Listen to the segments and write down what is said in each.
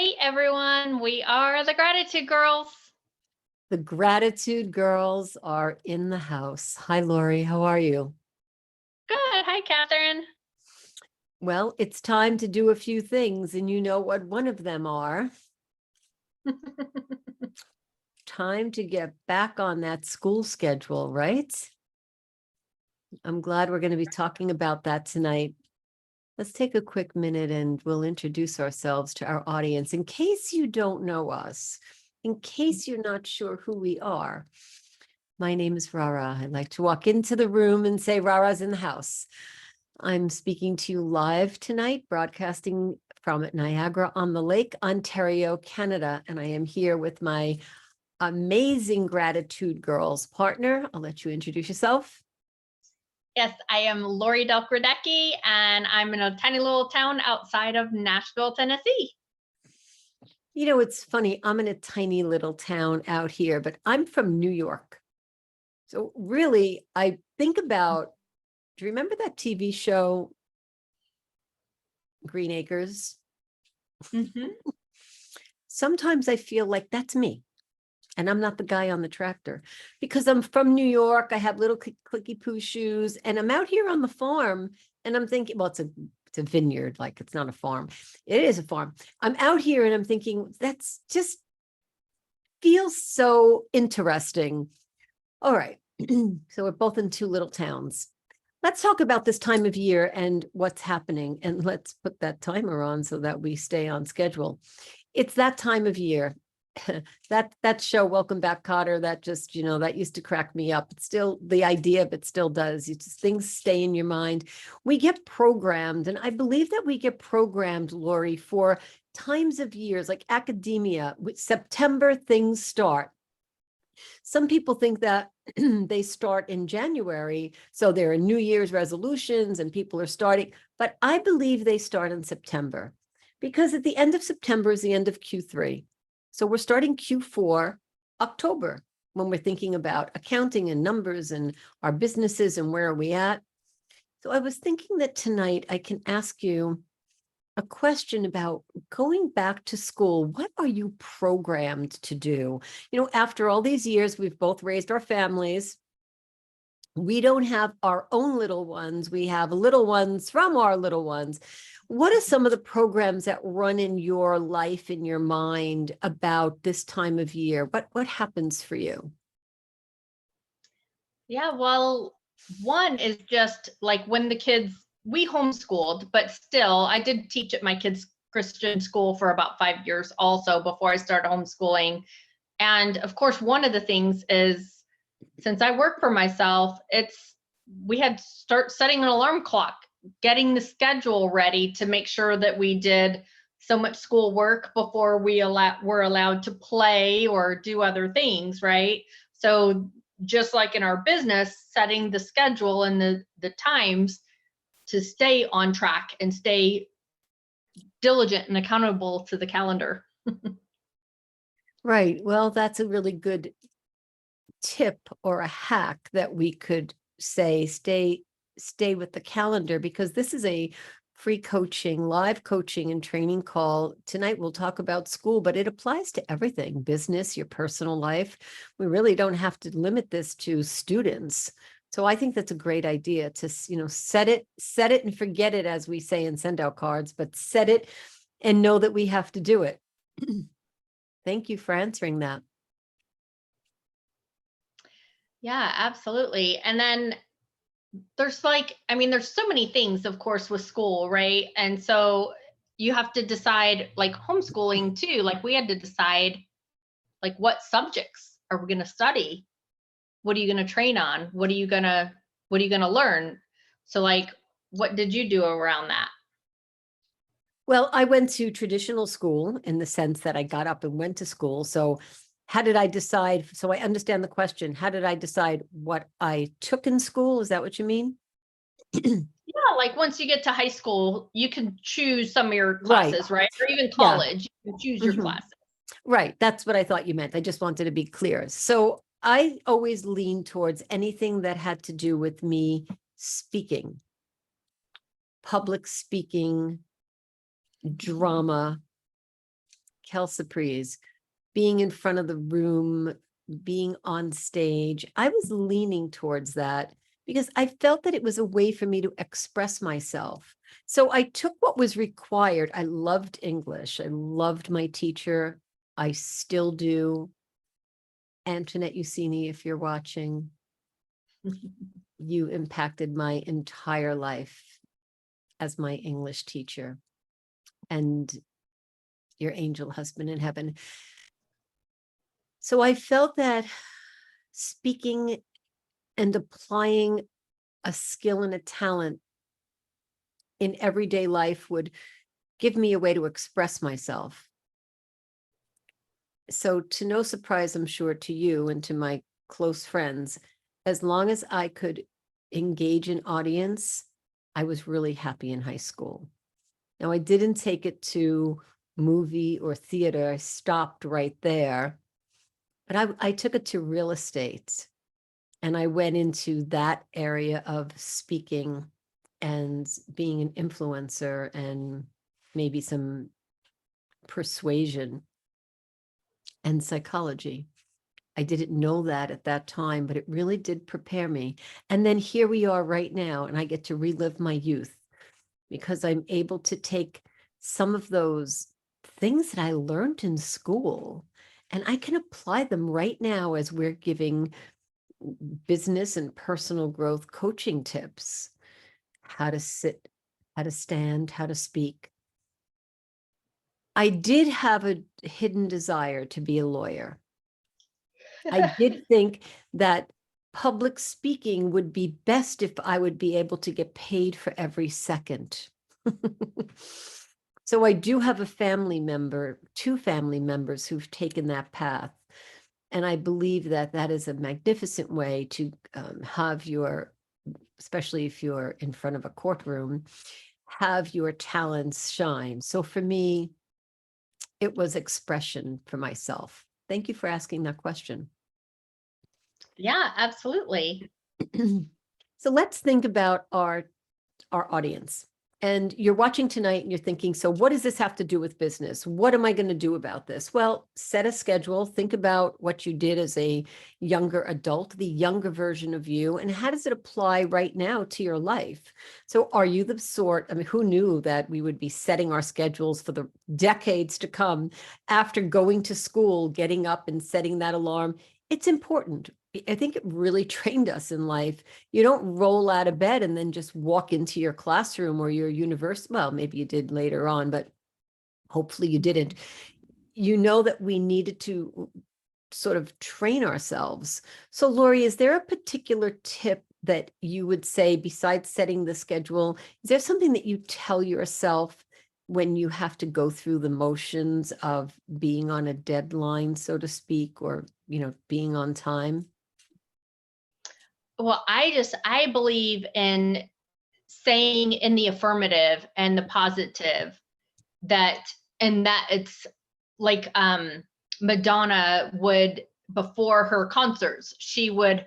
Hey everyone, we are the Gratitude Girls. The Gratitude Girls are in the house. Hi, Lori. How are you? Good. Hi, Catherine. Well, it's time to do a few things, and you know what one of them are. Time to get back on that school schedule, right? I'm glad we're going to be talking about that tonight. Let's take a quick minute and we'll introduce ourselves to our audience in case you don't know us, in case you're not sure who we are. My name is Rara. I like to walk into the room and say, Rara's in the house. I'm speaking to you live tonight, broadcasting from Niagara-on-the-Lake, Ontario, Canada. And I am here with my amazing Gratitude Girls partner. I'll let you introduce yourself. Yes, I am Lori Del Gradecki, and I'm in a tiny little town outside of Nashville, Tennessee. You know, it's funny. I'm in a tiny little town out here, but I'm from New York. So really, I think about, do you remember that TV show, Green Acres? Sometimes I feel like that's me. And I'm not the guy on the tractor because I'm from New York. I have little clicky poo shoes and I'm out here on the farm and I'm thinking, well, it's a vineyard, like it's not a farm. It is a farm. I'm out here and I'm thinking that's just feels so interesting. All right. So we're both in two little towns. Let's talk about this time of year and what's happening. And let's put that timer on so that we stay on schedule. It's that time of year. that show, Welcome Back, Kotter, that just, that used to crack me up. It's still, the idea of it still does. Things stay in your mind. We get programmed, and I believe that we get programmed, Lori, for times of years, like academia. With September, things start. Some people think that they start in January, so there are New Year's resolutions and people are starting, but I believe they start in September because at the end of September is the end of Q3. So we're starting Q4 October when we're thinking about accounting and numbers and our businesses and where are we at. So I was thinking that tonight I can ask you a question about going back to school. What are you programmed to do? After all these years, we've both raised our families. We don't have our own little ones. We have little ones from our little ones. What are some of the programs that run in your life, in your mind about this time of year? What happens for you? Yeah, well, one is just like when the kids, we homeschooled, but still, I did teach at my kids' Christian school for about 5 years also before I started homeschooling. And of course, one of the things is since I work for myself, we had to start setting an alarm clock, getting the schedule ready to make sure that we did so much school work before were allowed to play or do other things, right? So just like in our business, setting the schedule and the times to stay on track and stay diligent and accountable to the calendar. Right. Well, that's a really good tip or a hack that we could say, stay with the calendar, because this is a free coaching, live coaching and training call. Tonight we'll talk about school, but it applies to everything, business, your personal life. We really don't have to limit this to students. So I think that's a great idea to, set it and forget it, as we say, and send out cards, but set it and know that we have to do it. Thank you for answering that. Yeah, absolutely. And then there's so many things, of course, with school, right? And so you have to decide, like homeschooling too, like we had to decide, like, what subjects are we going to study? What are you going to train on? What are you going to learn? So like, what did you do around that? Well, I went to traditional school in the sense that I got up and went to school. So how did I decide? So I understand the question. How did I decide what I took in school? Is that what you mean? Yeah, like once you get to high school, you can choose some of your Right. classes, right? Or even Yeah. college, you can choose your Mhm. classes. Right. That's what I thought you meant. I just wanted to be clear. So I always leaned towards anything that had to do with me speaking, public speaking, drama, Kelsapries, being in front of the room, being on stage, I was leaning towards that because I felt that it was a way for me to express myself. So I took what was required. I loved English. I loved my teacher. I still do. Antoinette Ucini, if you're watching, you impacted my entire life as my English teacher and your angel husband in heaven. So I felt that speaking and applying a skill and a talent in everyday life would give me a way to express myself. So to no surprise, I'm sure to you and to my close friends, as long as I could engage an audience, I was really happy in high school. Now, I didn't take it to movie or theater. I stopped right there. But I took it to real estate. And I went into that area of speaking and being an influencer and maybe some persuasion and psychology. I didn't know that at that time, but it really did prepare me. And then here we are right now, and I get to relive my youth because I'm able to take some of those things that I learned in school and I can apply them right now as we're giving business and personal growth coaching tips, how to sit, how to stand, how to speak. I did have a hidden desire to be a lawyer. I did think that public speaking would be best if I would be able to get paid for every second. So I do have a family member, 2 family members who've taken that path. And I believe that that is a magnificent way to have your, especially if you're in front of a courtroom, have your talents shine. So for me, it was expression for myself. Thank you for asking that question. Yeah, absolutely. So let's think about our audience. And you're watching tonight and you're thinking, so what does this have to do with business? What am I going to do about this? Well, set a schedule. Think about what you did as a younger adult, the younger version of you, and how does it apply right now to your life? So are you the sort, I mean, who knew that we would be setting our schedules for the decades to come after going to school, getting up and setting that alarm? It's important. I think it really trained us in life. You don't roll out of bed and then just walk into your classroom or your university. Well, maybe you did later on, but hopefully you didn't. You know that we needed to sort of train ourselves. So Lori, is there a particular tip that you would say besides setting the schedule? Is there something that you tell yourself when you have to go through the motions of being on a deadline, so to speak, or, being on time? Well, I believe in saying in the affirmative and the positive that it's like Madonna would, before her concerts, she would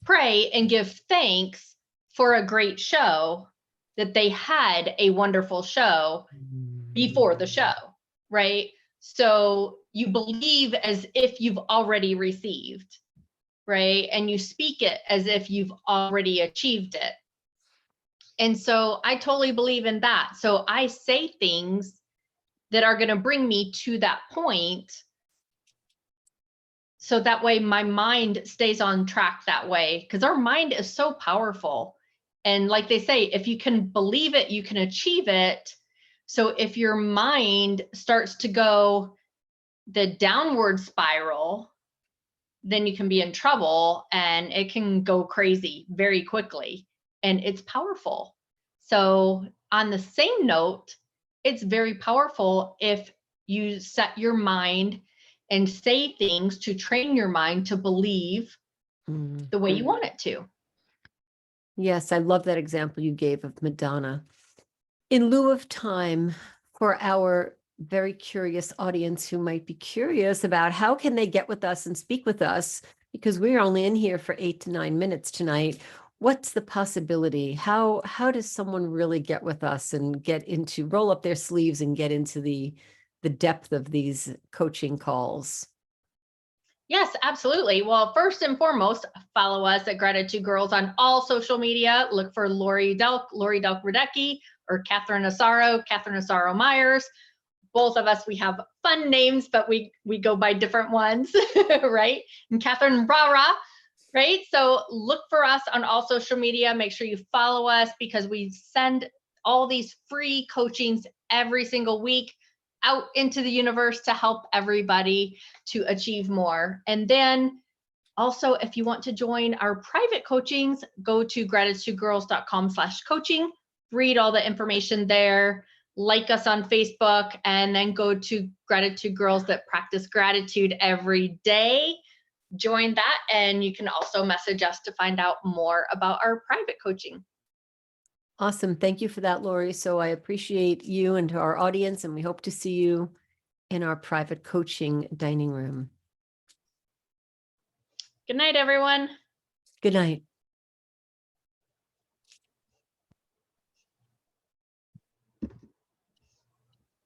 pray and give thanks for a great show, that they had a wonderful show before the show, right? So you believe as if you've already received, right? And you speak it as if you've already achieved it. And so I totally believe in that. So I say things that are going to bring me to that point. So that way my mind stays on track that way, because our mind is so powerful. And like they say, if you can believe it, you can achieve it. So if your mind starts to go the downward spiral, then you can be in trouble and it can go crazy very quickly. And it's powerful. So on the same note, it's very powerful if you set your mind and say things to train your mind to believe the way you want it to. Yes, I love that example you gave of Madonna. In lieu of time, for our very curious audience who might be curious about how can they get with us and speak with us, because we're only in here for 8 to 9 minutes tonight, what's the possibility? How does someone really get with us and roll up their sleeves and get into the the depth of these coaching calls. Yes, absolutely. Well, first and foremost, follow us at Gratitude Girls on all social media. Look for Lori Delk-Radecki, or Catherine Asaro Myers. Both of us, we have fun names, but we go by different ones, right? And Catherine Rara, right? So look for us on all social media. Make sure you follow us, because we send all these free coachings every single week out into the universe to help everybody to achieve more. And then also, if you want to join our private coachings, go to gratitudegirls.com/coaching, read all the information there, like us on Facebook, and then go to Gratitude Girls that practice gratitude every day. Join that, and you can also message us to find out more about our private coaching. Awesome. Thank you for that, Lori. So I appreciate you and to our audience, and we hope to see you in our private coaching dining room. Good night, everyone. Good night.